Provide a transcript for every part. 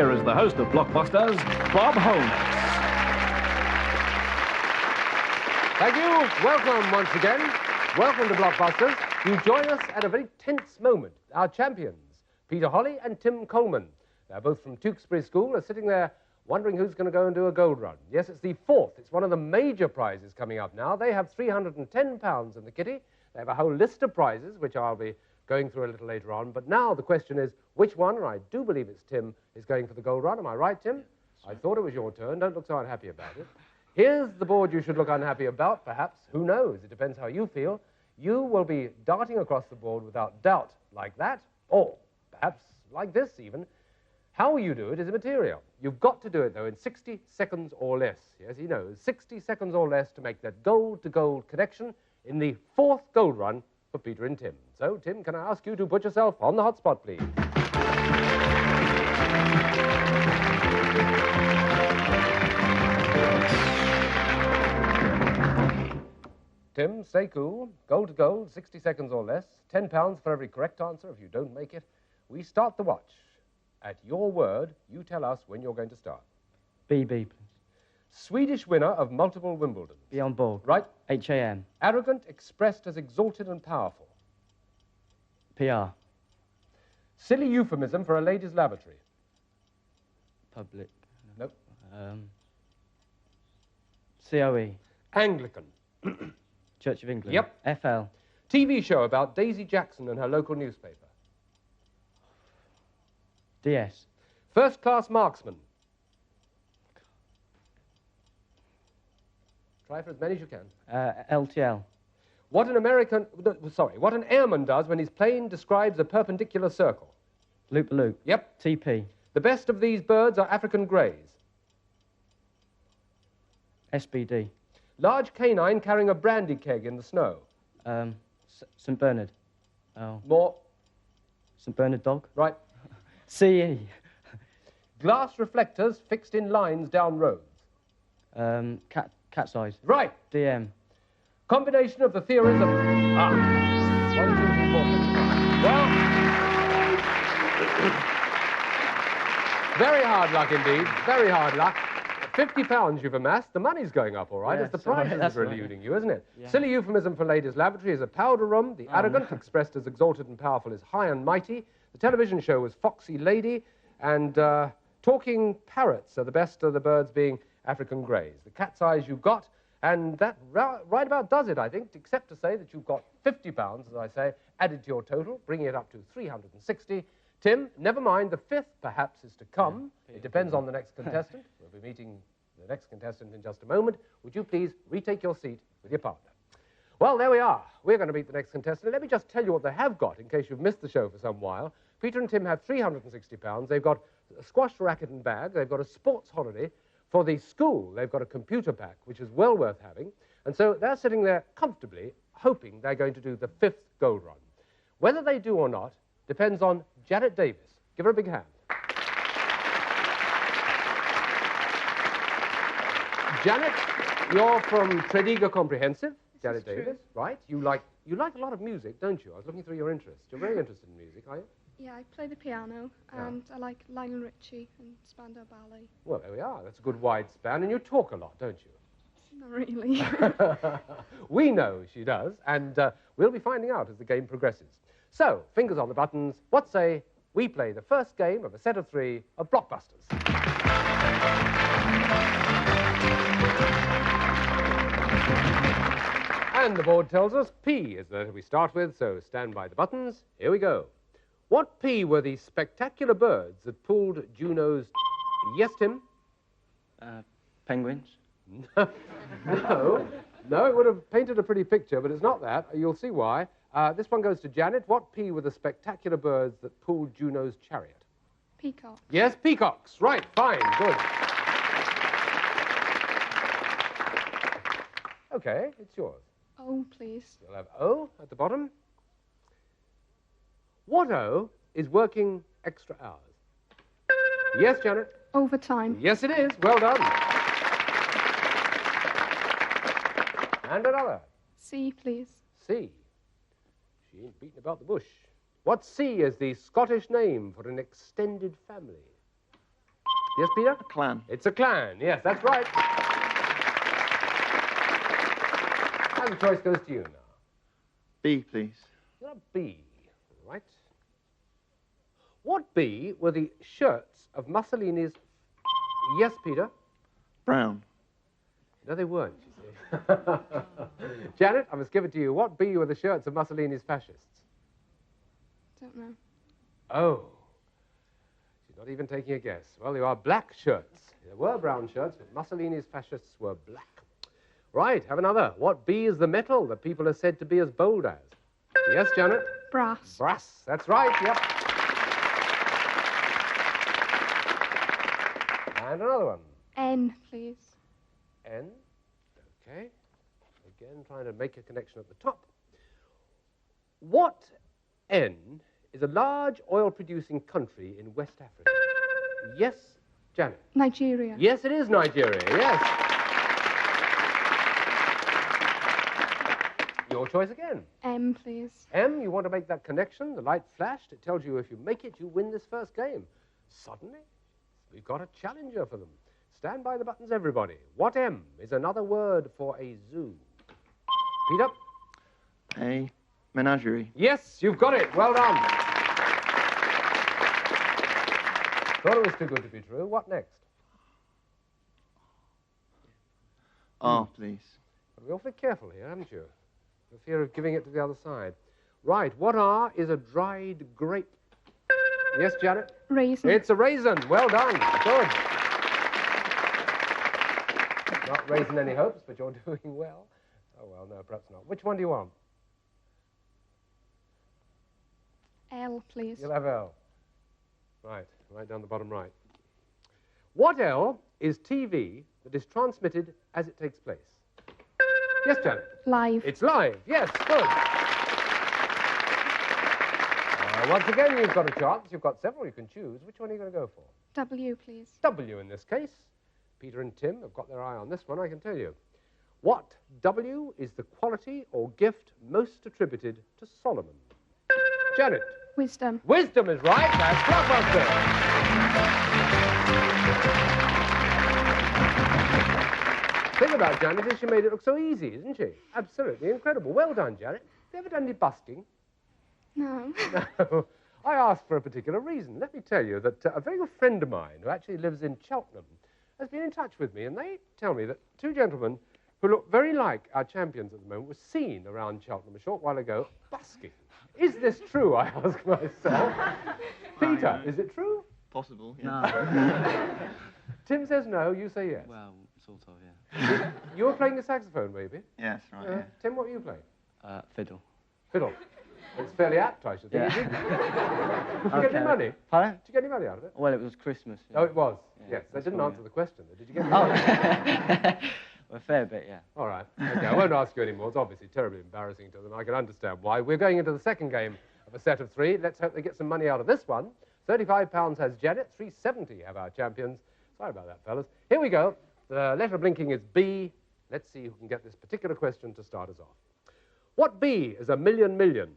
here is the host of Blockbusters, Bob Holmes. Thank you. Welcome once again. Welcome to Blockbusters. You join us at a very tense moment. Our champions, Peter Holly and Tim Coleman. They're both from Tewkesbury School, are sitting there wondering who's going to go and do a gold run. Yes, it's the fourth. It's one of the major prizes coming up now. They have £310 in the kitty. They have a whole list of prizes, which I'll be going through a little later on. But now the question is, which one, and I do believe it's Tim, is going for the gold run. Am I right, Tim? I thought it was your turn. Don't look so unhappy about it. Here's the board you should look unhappy about, perhaps. Who knows? It depends how you feel. You will be darting across the board without doubt, like that, or perhaps like this even. How you do it is immaterial. You've got to do it, though, in 60 seconds or less. Yes, he knows. 60 seconds or less to make that gold-to-gold connection in the fourth gold run for Peter and Tim. So, Tim, can I ask you to put yourself on the hot spot, please? Tim, stay cool. Gold to gold, 60 seconds or less. £10 for every correct answer if you don't make it. We start the watch. At your word, you tell us when you're going to start. BB, please. Swedish winner of multiple Wimbledons. Beyond Borg. Right. HAM. Arrogant, expressed as exalted and powerful. PR. Silly euphemism for a ladies' lavatory. Public. Nope. COE. Anglican. Church of England. Yep. FL. TV show about Daisy Jackson and her local newspaper. DS. First-class marksman. Try for as many as you can. LTL. What an airman does when his plane describes a perpendicular circle. Loop-a-loop. Yep. TP. The best of these birds are African greys. SBD. Large canine carrying a brandy keg in the snow. St Bernard. Oh. More. St Bernard dog. Right. CE. Glass reflectors fixed in lines down roads. Cat's eyes. Right. DM. Combination of the theories of... 1, 2, 3, 4, 5, 6. Well... very hard luck indeed. Very hard luck. £50 you've amassed. The money's going up, all right. Yeah, it's the prize right, that's right. eluding you, isn't it? Yeah. Silly euphemism for ladies' lavatory is a powder room. The arrogant, expressed as exalted and powerful, is high and mighty. The television show was Foxy Lady. And talking parrots are the best of the birds being African greys. The cat's eyes you've got. And that right about does it, I think, except to say that you've got £50, as I say, added to your total, bringing it up to 360. Tim, never mind, the fifth perhaps is to come. It depends on the next contestant. We'll be meeting the next contestant in just a moment. Would you please retake your seat with your partner? Well, there we are. We're going to meet the next contestant. Let me just tell you what they have got, in case you've missed the show for some while. Peter and Tim have £360. They've got a squash racket and bag. They've got a sports holiday. For the school, they've got a computer pack, which is well worth having. And so they're sitting there comfortably, hoping they're going to do the fifth gold run. Whether they do or not depends on Janet Davis. Give her a big hand. Janet, you're from Tredegar Comprehensive. Janet Davis, right? You like a lot of music, don't you? I was looking through your interests. You're very interested in music, are you? Yeah, I play the piano, and I like Lionel Richie and Spandau Ballet. Well, there we are. That's a good wide span, and you talk a lot, don't you? Not really. We know she does, and we'll be finding out as the game progresses. So, fingers on the buttons. What say we play the first game of a set of 3 of Blockbusters? And the board tells us P is the letter we start with, so stand by the buttons. Here we go. What P were the spectacular birds that pulled Juno's... Yes, Tim? Penguins. No, it would have painted a pretty picture, but it's not that. You'll see why. This one goes to Janet. What P were the spectacular birds that pulled Juno's chariot? Peacock. Yes, peacocks. Right, fine, good. Okay, it's yours. Oh, please. You'll have O at the bottom. What O is working extra hours? Yes, Janet? Overtime. Yes, it is. Well done. And another. C, please. C. She ain't beating about the bush. What C is the Scottish name for an extended family? Yes, Peter? A clan. It's a clan. Yes, that's right. And the choice goes to you now. B, please. You're a B, right? What B were the shirts of Mussolini's... Yes, Peter? Brown. No, they weren't, you see. Janet, I must give it to you. What B were the shirts of Mussolini's fascists? Don't know. Oh. She's not even taking a guess. Well, they are black shirts. There were brown shirts, but Mussolini's fascists were black. Right, have another. What B is the metal that people are said to be as bold as? Yes, Janet? Brass. Brass. That's right, yep. And another one. N, please. N. Okay. Again, trying to make a connection at the top. What N is a large oil-producing country in West Africa? Yes, Janet. Nigeria. Yes, it is Nigeria, yes. Your choice again. M, please. M, you want to make that connection? The light flashed. It tells you if you make it, you win this first game. Suddenly, we've got a challenger for them. Stand by the buttons, everybody. What M is another word for a zoo? Peter? A menagerie. Yes, you've got it. Well done. Thought it was too good to be true. What next? R, please. Got to be awfully careful here, haven't you? For fear of giving it to the other side. Right, what R is a dried grape? Yes, Janet? Raisin. It's a raisin. Well done. Good. Not raising any hopes, but you're doing well. Oh, well, no, perhaps not. Which one do you want? L, please. You'll have L. Right down the bottom right. What L is TV that is transmitted as it takes place? Yes, Janet? Live. It's live. Yes, good. Once again, you've got a chance. You've got several you can choose. Which one are you going to go for? W, please. W in this case. Peter and Tim have got their eye on this one, I can tell you. What W is the quality or gift most attributed to Solomon? Janet? Wisdom. Wisdom is right. That's Blockbuster. Thing about Janet is she made it look so easy, isn't she? Absolutely incredible. Well done, Janet. Have you ever done any busking? No. No. I asked for a particular reason. Let me tell you that a very good friend of mine who actually lives in Cheltenham has been in touch with me, and they tell me that two gentlemen who look very like our champions at the moment were seen around Cheltenham a short while ago busking. Is this true, I ask myself? Peter, is it true? Possible, No. yeah. Tim says no, you say yes. Well, sort of, yeah. You were playing the saxophone, maybe? Yes, right, yeah. Tim, what are you playing? Fiddle. Fiddle. It's fairly apt, I should think. Yeah. Did you get any money? Pardon? Did you get any money out of it? Well, it was Christmas. Yeah. Oh, it was? Yeah, Yes. They that's didn't cool, answer yeah. the question, though. Did you get any Oh. money? Well, a fair bit, yeah. All right. Okay, I won't ask you anymore. It's obviously terribly embarrassing to them. I can understand why. We're going into the second game of a set of three. Let's hope they get some money out of this one. £35 has Janet. £370 have our champions. Sorry about that, fellas. Here we go. The letter blinking is B. Let's see who can get this particular question to start us off. What B is a million million?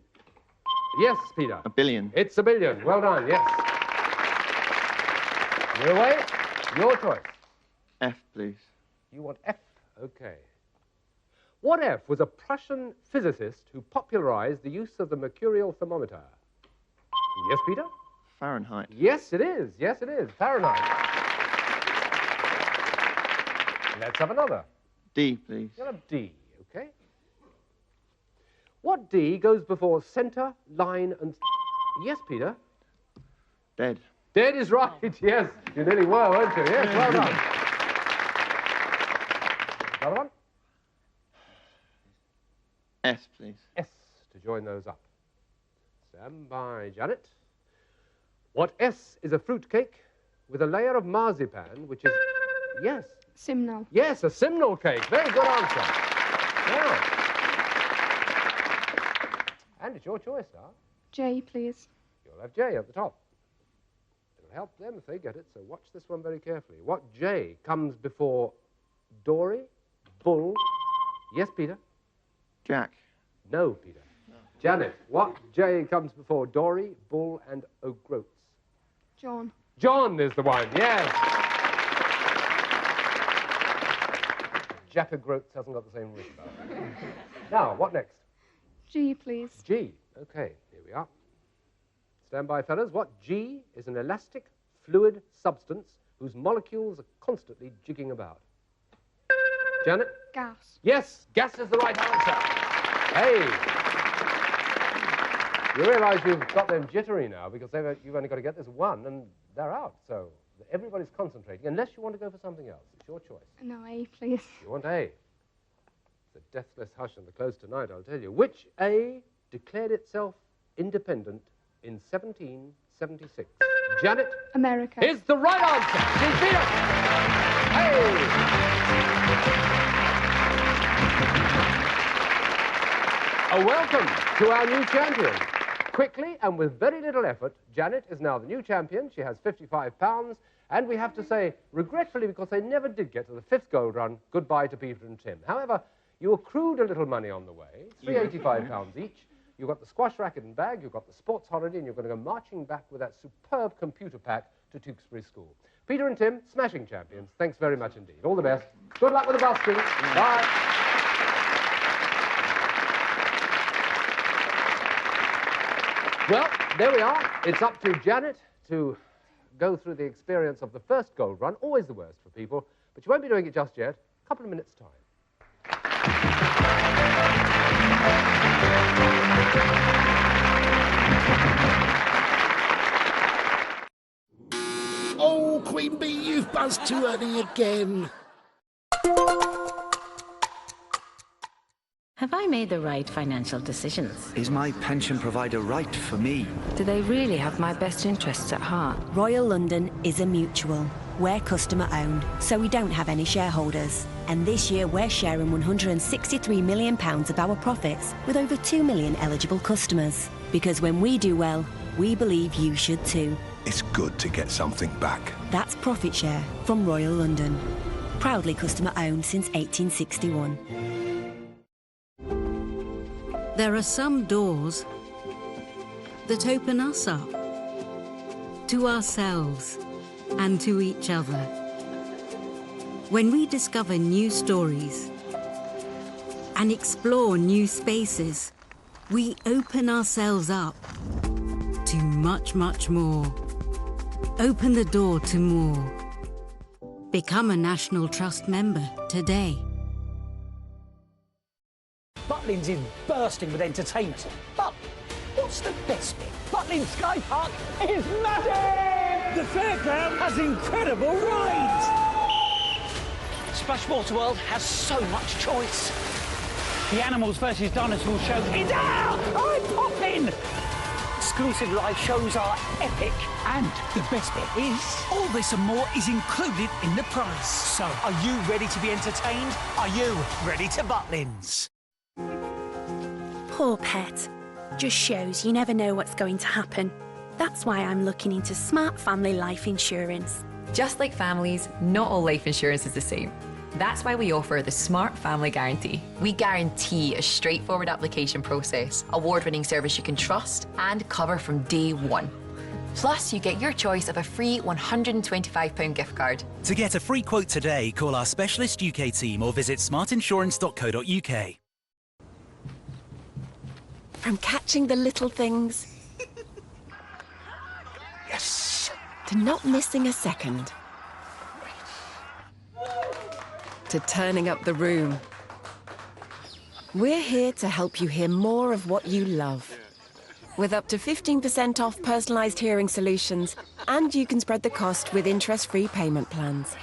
Yes, Peter. A billion. It's a billion. Well done, yes. You're away. Your choice. F, please. You want F? Okay. What F was a Prussian physicist who popularized the use of the mercurial thermometer? Yes, Peter? Fahrenheit. Yes, it is. Yes, it is. Fahrenheit. Let's have another. D, please. You'll have D, okay? What D goes before center, line, and... Yes, Peter? Dead. Dead is right, yes. You nearly were, weren't you? Yes, well done. Another one? S, please. S to join those up. Stand by, Janet. What S is a fruitcake with a layer of marzipan, which is... Yes. Simnel. Yes, a simnel cake. Very good answer. Yeah. And it's your choice now. J, please. You'll have J at the top. It'll help them if they get it, so watch this one very carefully. What J comes before Dory, Bull... Yes, Peter? Jack. No, Peter. Janet, what J comes before Dory, Bull, and O'Groats? John. John is the one, yes. Jack of Groats hasn't got the same ring about it. Now, what next? G, please. G. Okay, here we are. Stand by, fellas. What G is an elastic, fluid substance whose molecules are constantly jigging about? Janet? Gas. Yes, gas is the right answer. Hey. You realise you've got them jittery now because you've only got to get this one and they're out. So everybody's concentrating, unless you want to go for something else. It's your choice. No, A, please. You want A. It's a deathless hush on the close tonight, I'll tell you. Which A declared itself independent in 1776? Janet? America. Is the right answer. She's beat us. Hey! A welcome to our new champion. Quickly and with very little effort, Janet is now the new champion. She has £55. And we have to say, regretfully, because they never did get to the 5th gold run, goodbye to Peter and Tim. However, you accrued a little money on the way, £385 each. You've got the squash racket and bag, you've got the sports holiday, and you're going to go marching back with that superb computer pack to Tewkesbury School. Peter and Tim, smashing champions. Thanks very much indeed. All the best. Good luck with the busking. Bye. Well, there we are. It's up to Janet to go through the experience of the first gold run. Always the worst for people, but you won't be doing it just yet. A couple of minutes' time. Oh, Queen Bee, you've buzzed too early again. Have I made the right financial decisions? Is my pension provider right for me? Do they really have my best interests at heart? Royal London is a mutual. We're customer owned, so we don't have any shareholders. And this year we're sharing £163 million of our profits with over 2 million eligible customers. Because when we do well, we believe you should too. It's good to get something back. That's Profit Share from Royal London. Proudly customer owned since 1861. There are some doors that open us up to ourselves and to each other. When we discover new stories and explore new spaces, we open ourselves up to much, much more. Open the door to more. Become a National Trust member today. Butlins is bursting with entertainment. But what's the best bit? Butlins Sky Park is massive! The fairground has incredible rides! Splash Water World has so much choice. The Animals vs Dinosaurs show is out! I'm popping! Exclusive live shows are epic. And the best bit is, all this and more is included in the price. So, are you ready to be entertained? Are you ready to Butlins? Poor pet. Just shows you never know what's going to happen. That's why I'm looking into Smart Family Life Insurance. Just like families, not all life insurance is the same. That's why we offer the Smart Family Guarantee. We guarantee a straightforward application process, award-winning service you can trust, and cover from day one. Plus, you get your choice of a free £125 gift card. To get a free quote today, call our specialist UK team or visit smartinsurance.co.uk. From catching the little things... Yes! ...to not missing a second. To turning up the room. We're here to help you hear more of what you love. With up to 15% off personalised hearing solutions, and you can spread the cost with interest-free payment plans.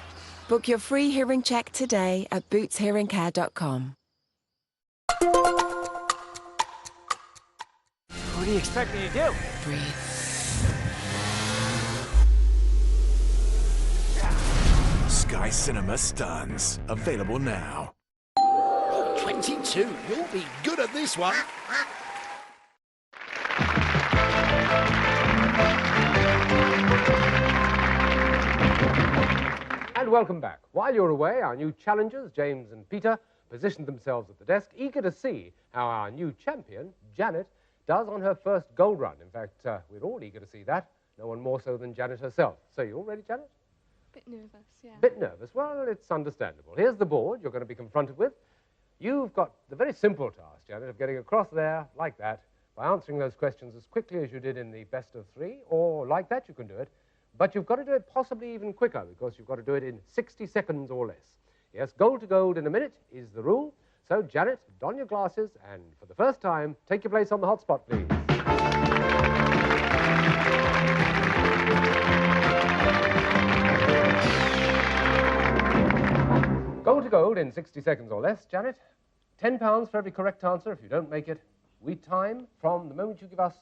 Book your free hearing check today at bootshearingcare.com. What do you expect me to do? Breathe. Sky Cinema Stuns. Available now. 22. You'll be good at this one. And welcome back. While you're away, our new challengers, James and Peter, positioned themselves at the desk, eager to see how our new champion, Janet, does on her first gold run. In fact, we're all eager to see that. No one more so than Janet herself. So you all ready, Janet? Bit nervous, yeah. Bit nervous. Well, it's understandable. Here's the board you're going to be confronted with. You've got the very simple task, Janet, of getting across there like that by answering those questions as quickly as you did in the best of three, or like that you can do it. But you've got to do it possibly even quicker, because you've got to do it in 60 seconds or less. Yes, gold to gold in a minute is the rule. So, Janet, don your glasses, and for the first time, take your place on the hot spot, please. Gold to gold in 60 seconds or less, Janet. £10 for every correct answer. If you don't make it, we time from the moment you give us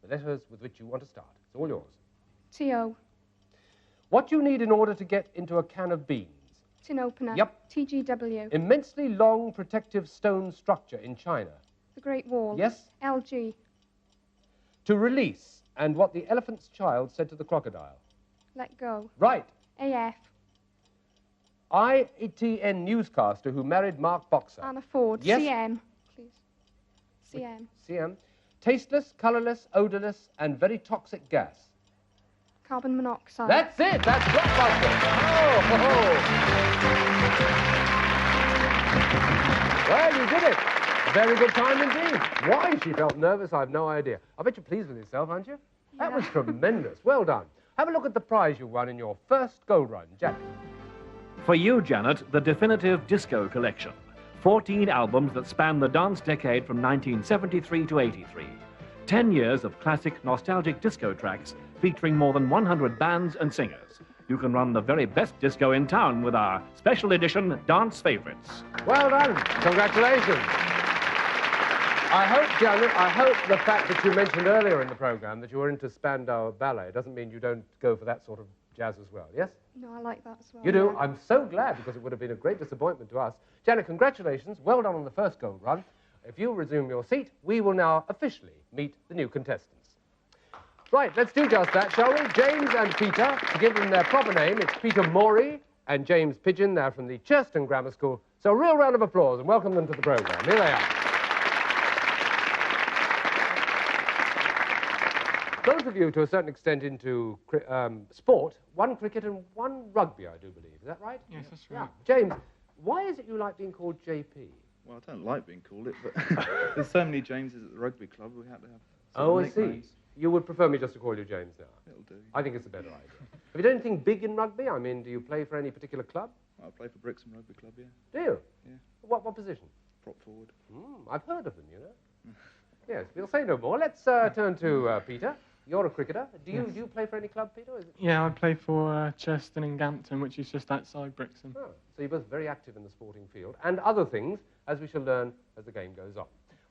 the letters with which you want to start. It's all yours. T-O. What you need in order to get into a can of beans. Tin opener. Yep. TGW. Immensely long protective stone structure in China. The Great Wall. Yes. LG. To release, and what the elephant's child said to the crocodile. Let go. Right. AF. ITN newscaster who married Mark Boxer. Anna Ford. Yes. CM, please. CM. CM. Tasteless, colourless, odourless, and very toxic gas. Carbon monoxide. That's it. That's Blockbusters. Well, you did it. Very good time indeed. Why she felt nervous, I've no idea. I bet you're pleased with yourself, aren't you? That was tremendous. Well done. Have a look at the prize you won in your first gold run, Janet. For you, Janet, the definitive disco collection. 14 albums that span the dance decade from 1973 to 83. 10 years of classic, nostalgic disco tracks featuring more than 100 bands and singers. You can run the very best disco in town with our special edition Dance Favorites. Well done. Congratulations. I hope, Janet, the fact that you mentioned earlier in the programme that you were into Spandau Ballet doesn't mean you don't go for that sort of jazz as well, yes? No, I like that as well. You do? Yeah. I'm so glad, because it would have been a great disappointment to us. Janet, congratulations. Well done on the first gold run. If you resume your seat, we will now officially meet the new contestants. Right, let's do just that, shall we? James and Peter, to give them their proper name, it's Peter Morey and James Pigeon. They're from the Churston Grammar School. So a real round of applause and welcome them to the programme. Here they are. Both of you, to a certain extent, into sport. One cricket and one rugby, I do believe. Is that right? Yes, that's right. Yeah. James, why is it you like being called JP? Well, I don't like being called it, but there's so many Jameses at the rugby club, we had to have Oh, I nicknames. see. You would prefer me just to call you James now? It'll do. I think it's a better idea. Have you done anything big in rugby? I mean, do you play for any particular club? I play for Brixham Rugby Club, yeah. Do you? Yeah. What position? Prop forward. I've heard of them, you know. Yes, we'll say no more. Let's turn to Peter. You're a cricketer. Do you play for any club, Peter? Is it... Yeah, I play for Churston and Gampton, which is just outside Brixham. Oh, so you're both very active in the sporting field, and other things, as we shall learn as the game goes on.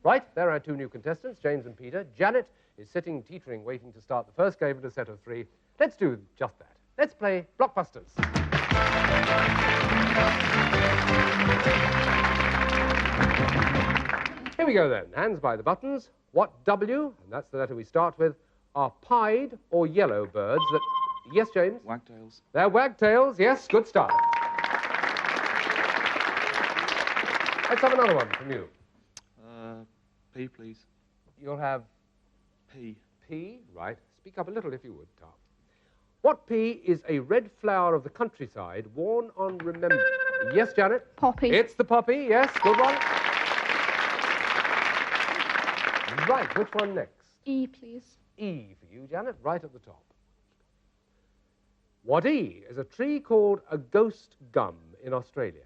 Right, there are two new contestants, James and Peter. Janet is sitting, teetering, waiting to start the first game of a set of three. Let's do just that. Let's play Blockbusters. Here we go then. Hands by the buttons. What W, and that's the letter we start with, are pied or yellow birds that... Yes, James? Wagtails. They're wagtails. Yes, good start. Let's have another one from you. P, please. You'll have... P. P, right. Speak up a little if you would, Tom. What P is a red flower of the countryside worn on remembrance? Yes, Janet? Poppy. It's the poppy, yes. Good one. Right, which one next? E, please. E for you, Janet, right at the top. What E is a tree called a ghost gum in Australia?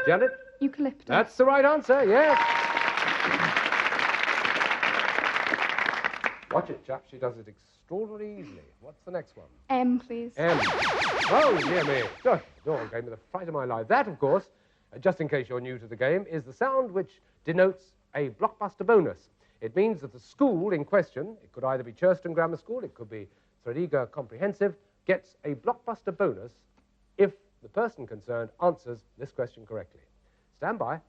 Janet? Eucalyptus. That's the right answer, yes. Watch it, chap. She does it extraordinarily easily. What's the next one? M, please. M. Oh, dear me. Oh, gave me the fright of my life. That, of course, just in case you're new to the game, is the sound which denotes a blockbuster bonus. It means that the school in question, it could either be Churston Grammar School, it could be Threadiga Comprehensive, gets a blockbuster bonus if the person concerned answers this question correctly. Stand by.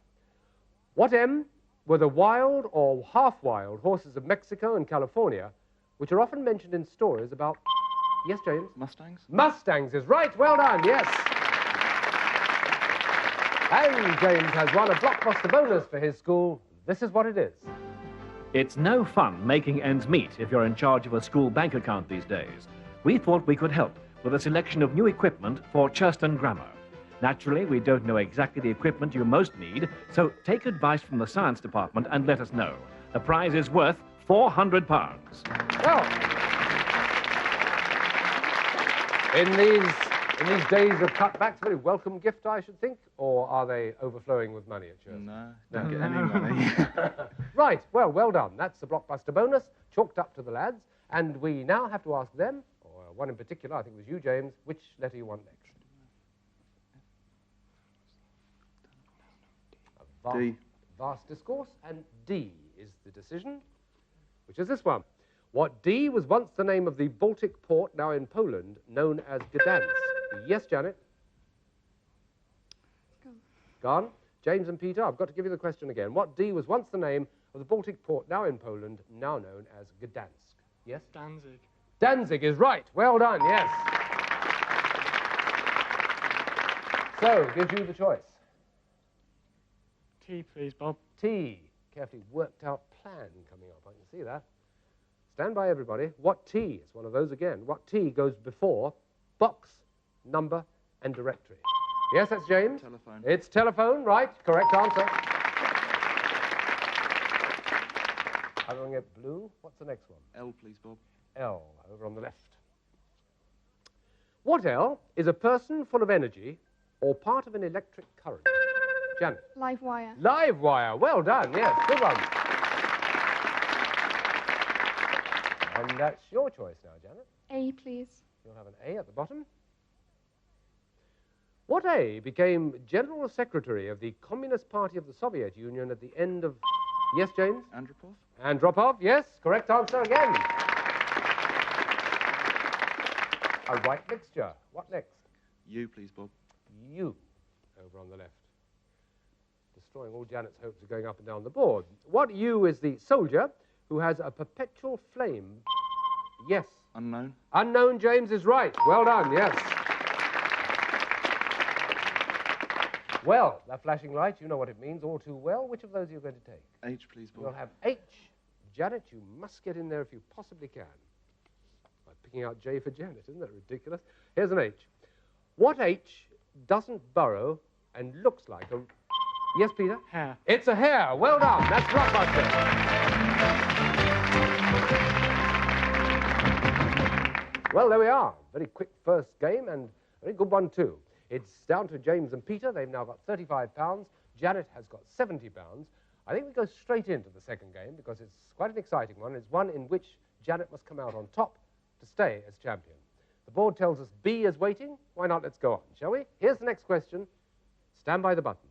What M were the wild or half-wild horses of Mexico and California, which are often mentioned in stories about... Yes, James? Mustangs. Mustangs is right. Well done, yes. And James has won a blockbuster bonus for his school. This is what it is. It's no fun making ends meet if you're in charge of a school bank account these days. We thought we could help with a selection of new equipment for Churston Grammar. Naturally, we don't know exactly the equipment you most need, so take advice from the science department and let us know. The prize is worth £400. Well, in these days of cutbacks, a very welcome gift, I should think, or are they overflowing with money at Churston? No, don't get any money. Right, well done. That's the Blockbuster bonus, chalked up to the lads, and we now have to ask them, or one in particular, I think it was you, James, which letter you want next. D. Vast discourse, and D is the decision, which is this one. What D was once the name of the Baltic port, now in Poland, known as Gdansk? Yes, Janet? Gone. James and Peter, I've got to give you the question again. What D was once the name of the Baltic port, now in Poland, now known as Gdansk? Yes? Danzig. Danzig is right. Well done, yes. So, gives you the choice. T, please, Bob. T. Carefully worked out plan coming up. I can see that. Stand by, everybody. What T? It's one of those again. What T goes before box, number, and directory? Yes, that's James. Telephone. It's telephone, right? Correct answer. I'm going to get blue. What's the next one? L, please, Bob. L, over on the left. What L is a person full of energy or part of an electric current? Janet. Live wire. Live wire. Well done. Yes, good one. And that's your choice now, Janet. A, please. You'll have an A at the bottom. What A became General Secretary of the Communist Party of the Soviet Union at the end of... Yes, James? Andropov. Andropov, yes. Correct answer again. A right mixture. What next? U, please, Bob. U, over on the left. Destroying all Janet's hopes of going up and down the board. What U is the soldier who has a perpetual flame? Yes. Unknown. Unknown, James, is right. Well done, yes. Well, that flashing light, you know what it means all too well. Which of those are you going to take? H, please, Bob. You'll have H. Janet, you must get in there if you possibly can. By picking out J for Janet, isn't that ridiculous? Here's an H. What H doesn't burrow and looks like a... Yes, Peter? Hair. It's a hair. Well done. That's Blockbuster. Well, there we are. Very quick first game and a very good one, too. It's down to James and Peter. They've now got £35. Janet has got £70. I think we go straight into the second game because it's quite an exciting one. It's one in which Janet must come out on top to stay as champion. The board tells us B is waiting. Why not? Let's go on, shall we? Here's the next question. Stand by the buttons.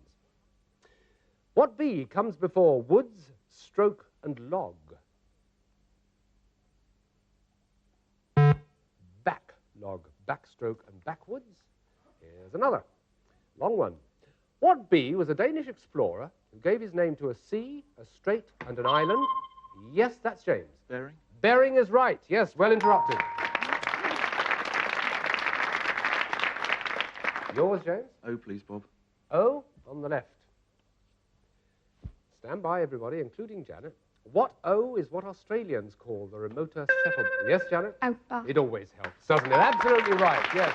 What B comes before woods, stroke, and log? Back, log, backstroke, and backwoods. Here's another. Long one. What B was a Danish explorer who gave his name to a sea, a strait, and an island? Yes, that's James. Bering. Bering is right. Yes, well interrupted. Yours, James? O, please, Bob. O on the left. Stand by, everybody, including Janet. What O is what Australians call the remoter settlement? Yes, Janet? Outback. It always helps, doesn't it? Absolutely right, yes.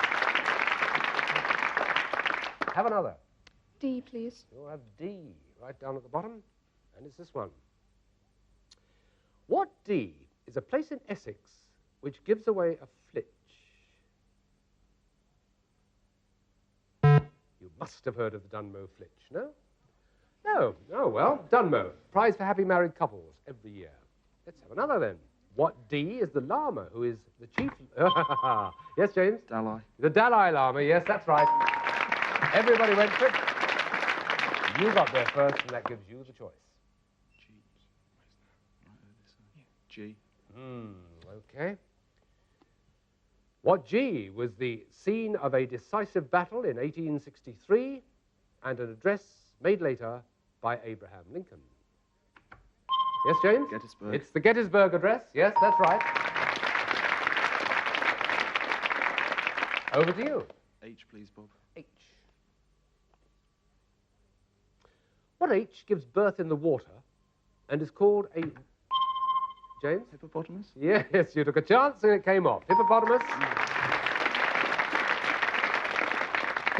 Have another. D, please. You'll have D right down at the bottom, and it's this one. What D is a place in Essex which gives away a flitch? You must have heard of the Dunmow flitch, no? No. Oh, well, Dunmow. Prize for happy married couples every year. Let's have another then. What D is the Lama who is the chief... Yes, James? Dalai. The Dalai Lama, yes, that's right. Everybody went for it. You got there first, and that gives you the choice. G. Okay. What G was the scene of a decisive battle in 1863 and an address made later by Abraham Lincoln? Yes, James? Gettysburg. It's the Gettysburg Address. Yes, that's right. Over to you. H, please, Bob. H. What H gives birth in the water and is called a... James? Hippopotamus? Yes, you took a chance and it came off. Hippopotamus.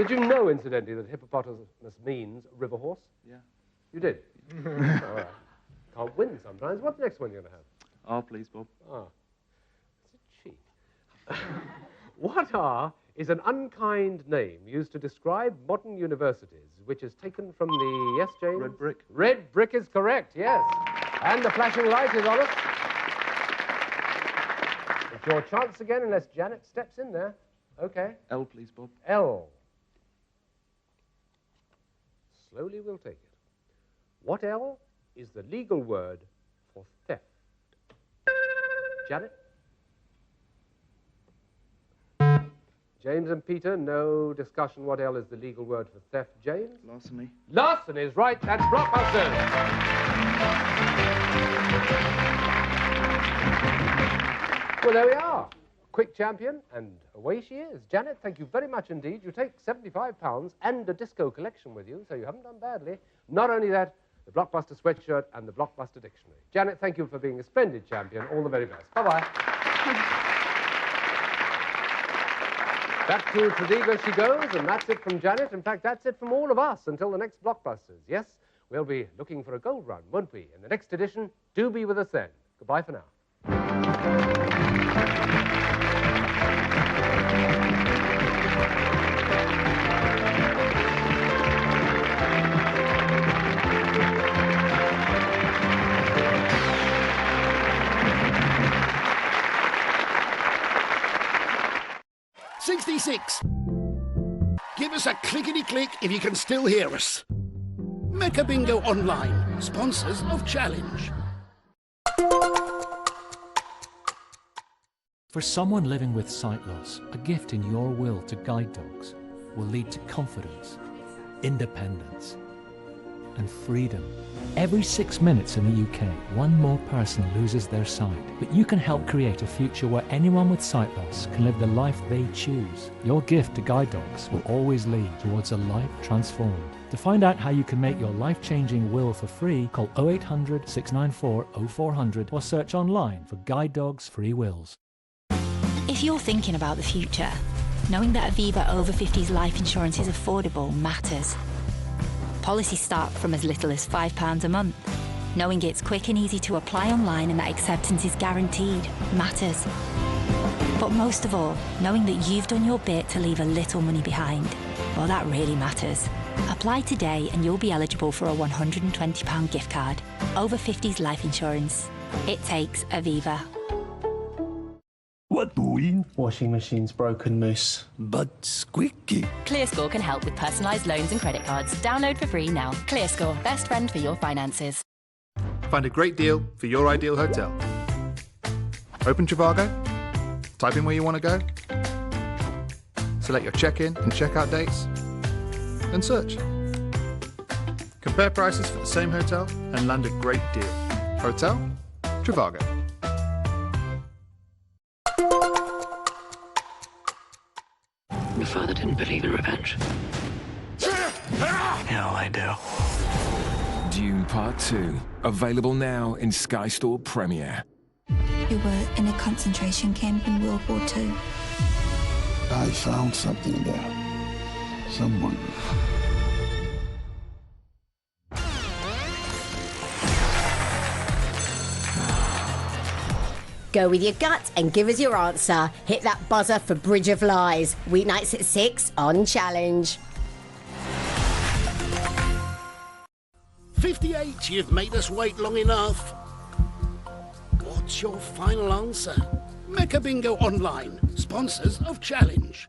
Did you know, incidentally, that hippopotamus means river horse? Yeah. You did? All right. Can't win sometimes. What's the next one you're going to have? Oh, please, Bob. Ah. It's a cheek. What is an unkind name used to describe modern universities, which is taken from the... Yes, James? Red brick. Red brick is correct, yes. And the flashing light is on us. It's your chance again, unless Janet steps in there. Okay. L, please, Bob. L. Slowly we'll take it. What L is the legal word for theft? Janet? James and Peter, no discussion what L is the legal word for theft. James? Larceny. Larceny is right. That's Blockbusters. Well, there we are. Quick champion, and away she is. Janet, thank you very much indeed. You take £75 and a disco collection with you, so you haven't done badly. Not only that, the Blockbuster sweatshirt and the Blockbuster dictionary. Janet, thank you for being a splendid champion. All the very best. Bye-bye. Back to Tradiga she goes, and that's it from Janet. In fact, that's it from all of us until the next Blockbusters. Yes, we'll be looking for a gold run, won't we? In the next edition, do be with us then. Goodbye for now. Give us a clickety-click if you can still hear us. Mecca Bingo Online, sponsors of Challenge. For someone living with sight loss, a gift in your will to guide dogs will lead to confidence, independence, and freedom. Every 6 minutes in the UK, one more person loses their sight. But you can help create a future where anyone with sight loss can live the life they choose. Your gift to guide dogs will always lead towards a life transformed. To find out how you can make your life-changing will for free, call 0800 694 0400 or search online for Guide Dogs Free Wills. If you're thinking about the future, knowing that Aviva over 50s life insurance is affordable matters. Policies start from as little as £5 a month. Knowing it's quick and easy to apply online and that acceptance is guaranteed matters. But most of all, knowing that you've done your bit to leave a little money behind, well, that really matters. Apply today and you'll be eligible for a £120 gift card. Over 50s life insurance. It takes Aviva. What doing? Washing machine's broken, Moose. But squeaky. ClearScore can help with personalised loans and credit cards. Download for free now. ClearScore, best friend for your finances. Find a great deal for your ideal hotel. Open Trivago, type in where you want to go, select your check-in and check-out dates, and search. Compare prices for the same hotel and land a great deal. Hotel Trivago. Your father didn't believe in revenge. Hell, I do. Dune Part 2. Available now in Sky Store Premiere. You were in a concentration camp in World War II. I found something there. Someone. Go with your gut and give us your answer. Hit that buzzer for Bridge of Lies. Weeknights at 6 on Challenge. 58, you've made us wait long enough. What's your final answer? Mecca Bingo Online, sponsors of Challenge.